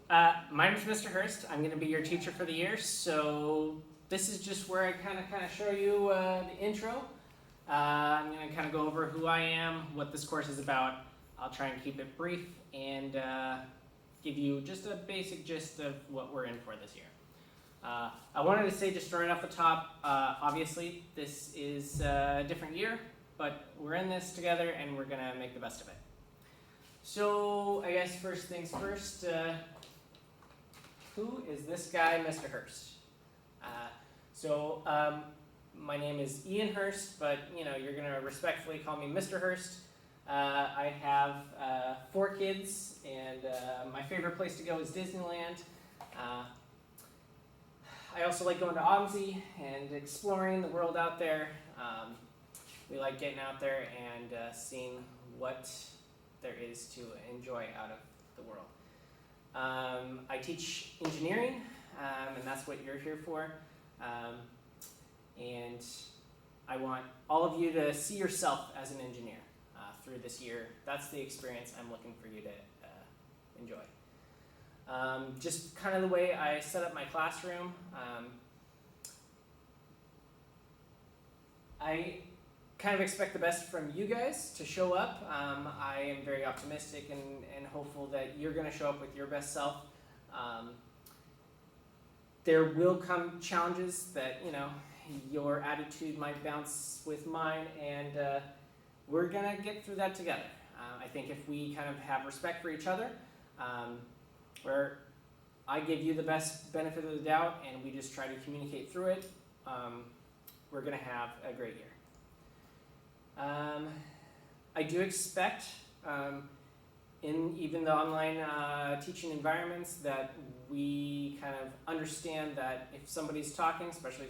My name is Mr. Hurst. I'm going to be your teacher for the year. So this is just where I kind of show you the intro. I'm going to kind of go over who I am, what this course is about. I'll try and keep it brief and give you just a basic gist of what we're in for this year. I wanted to say just right off the top, obviously this is a different year, but we're in this together and we're going to make the best of it. So I guess first things first, who is this guy, Mr. Hurst? My name is Ian Hurst, but you're going to respectfully call me Mr. Hurst. I have 4 kids, and my favorite place to go is Disneyland. I also like going to OMSI and exploring the world out there. We like getting out there and seeing what there is to enjoy out of the world. I teach engineering, and that's what you're here for. And I want all of you to see yourself as an engineer through this year. That's the experience I'm looking for you to enjoy. Just kind of the way I set up my classroom. I kind of expect the best from you guys to show up. I am very optimistic and hopeful that you're going to show up with your best self. There will come challenges that, your attitude might bounce with mine, and we're going to get through that together. I think if we kind of have respect for each other, where I give you the best benefit of the doubt and we just try to communicate through it, we're going to have a great year. I do expect, in even the online teaching environments, that we kind of understand that if somebody's talking, especially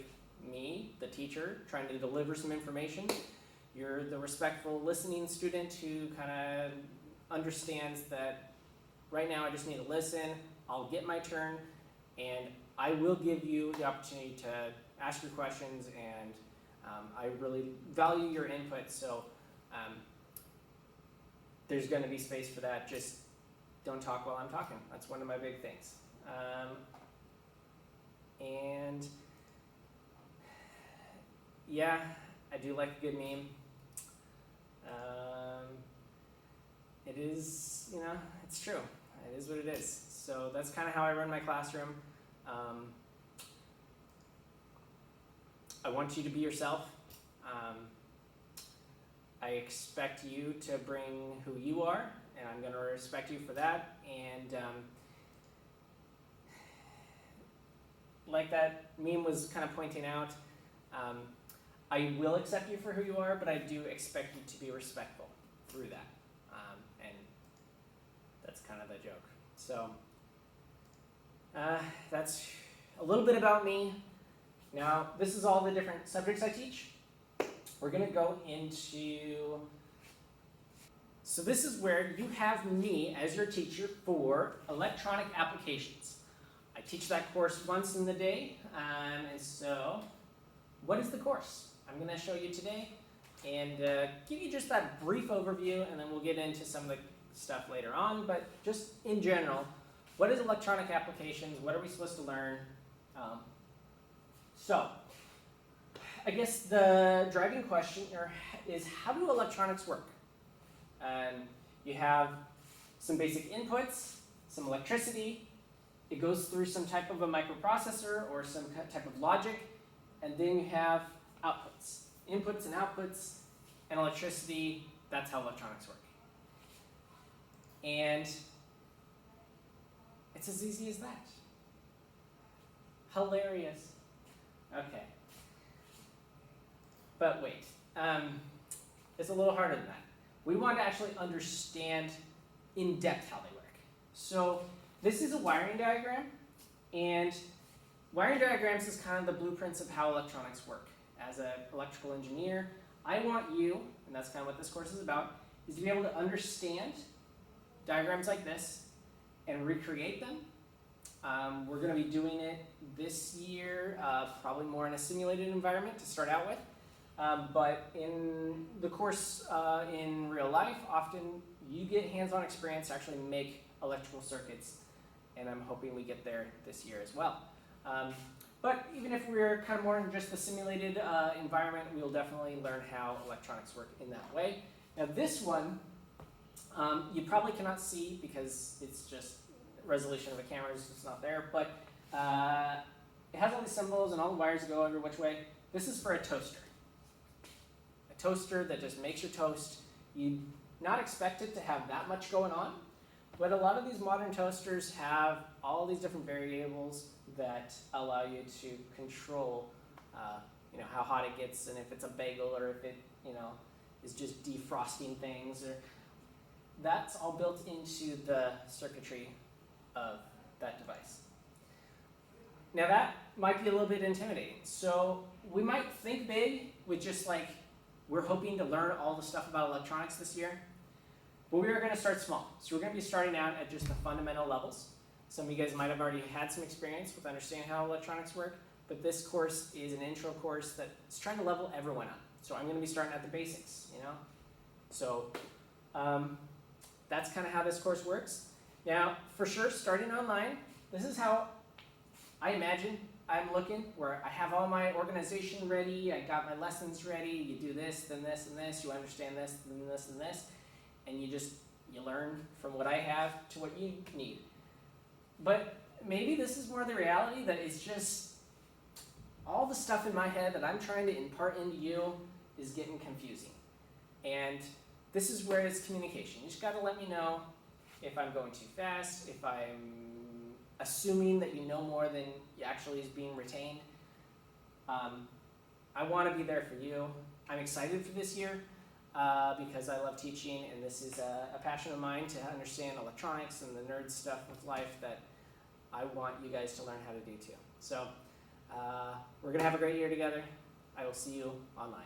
me, the teacher, trying to deliver some information, you're the respectful listening student who kind of understands that right now I just need to listen, I'll get my turn, and I will give you the opportunity to ask your questions, and I really value your input, so there's going to be space for that. Just don't talk while I'm talking. That's one of my big things. And yeah, I do like a good meme. It is, it's true. It is what it is. So that's kind of how I run my classroom. I want you to be yourself. I expect you to bring who you are, and I'm going to respect you for that. And like that meme was kind of pointing out, I will accept you for who you are, but I do expect you to be respectful through that. And that's kind of the joke. So that's a little bit about me. Now, this is all the different subjects I teach. We're going to go into, so this is where you have me as your teacher for electronic applications. I teach that course once in the day, and so what is the course? I'm going to show you today and give you just that brief overview, and then we'll get into some of the stuff later on, but just in general, what is electronic applications? What are we supposed to learn? So, I guess the driving question is, how do electronics work? You have some basic inputs, some electricity, it goes through some type of a microprocessor or some type of logic, and then you have outputs. Inputs and outputs and electricity, that's how electronics work. And it's as easy as that. Hilarious. Okay. But wait, it's a little harder than that. We want to actually understand in depth how they work. So this is a wiring diagram, and wiring diagrams is kind of the blueprints of how electronics work. As an electrical engineer, I want you, and that's kind of what this course is about, is to be able to understand diagrams like this and recreate them. We're going to be doing it this year, probably more in a simulated environment to start out with. But in the course in real life, often you get hands-on experience to actually make electrical circuits and I'm hoping we get there this year as well. But even if we're kind of more in just the simulated environment, we'll definitely learn how electronics work in that way. Now this one, you probably cannot see because it's just resolution of the camera is just not there, but it has all these symbols and all the wires go every which way. This is for a toaster. A toaster that just makes your toast. You'd not expect it to have that much going on, but a lot of these modern toasters have all these different variables that allow you to control how hot it gets, and if it's a bagel or if it is just defrosting things. Or that's all built into the circuitry of that device. Now that might be a little bit intimidating. So we might think big with just we're hoping to learn all the stuff about electronics this year, but we are going to start small. So we're going to be starting out at just the fundamental levels. Some of you guys might have already had some experience with understanding how electronics work, but this course is an intro course that's trying to level everyone up. So I'm going to be starting at the basics, So that's kind of how this course works. Now, for sure, starting online, this is how I imagine I'm looking, where I have all my organization ready, I got my lessons ready, you do this, then this, and this, you understand this, then this, and this, and you learn from what I have to what you need. But maybe this is more the reality that it's just all the stuff in my head that I'm trying to impart into you is getting confusing. And this is where it's communication. You just got to let me know if I'm going too fast, if I'm assuming that you know more than actually is being retained. I want to be there for you. I'm excited for this year because I love teaching, and this is a passion of mine to understand electronics and the nerd stuff of life that I want you guys to learn how to do too. So we're going to have a great year together. I will see you online.